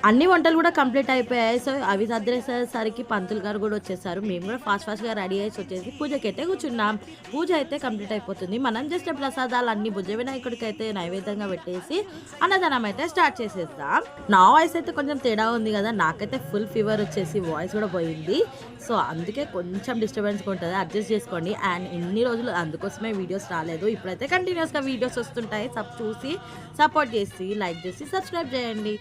అన్ని వంటలు కూడా కంప్లీట్ అయిపోయాయి. సో, అవి సర్దేసేసరికి పంతులు గారు కూడా వచ్చేసారు. మేము కూడా ఫాస్ట్‌గా రెడీ అయ్యేసి వచ్చేసి పూజకైతే కూర్చున్నాం. పూజ అయితే కంప్లీట్ అయిపోతుంది. మనం జస్ట్ ప్రసాదాలన్నీ భుజ వినాయకుడికైతే నైవేద్యంగా పెట్టేసి అన్నదానం అయితే స్టార్ట్ చేసేద్దాం. నా వాయిస్ అయితే కొంచెం తేడా ఉంది కదా! నాకైతే ఫుల్ ఫీవర్ వచ్చేసి వాయిస్ కూడా పోయింది. సో, అందుకే కొంచెం డిస్టర్బెన్స్‌గా ఉంటది. అడ్జస్ట్ చేసుకోండి. అండ్ ఇన్ని రోజులు అందుకోసమే వీడియోస్ రాలేదు. ఇప్పుడైతే కంటిన్యూయస్‌గా వీడియోస్ వస్తుంటాయి. చూసి సపోర్ట్ చేసి, లైక్ చేసి, సబ్స్క్రైబ్ చేయండి.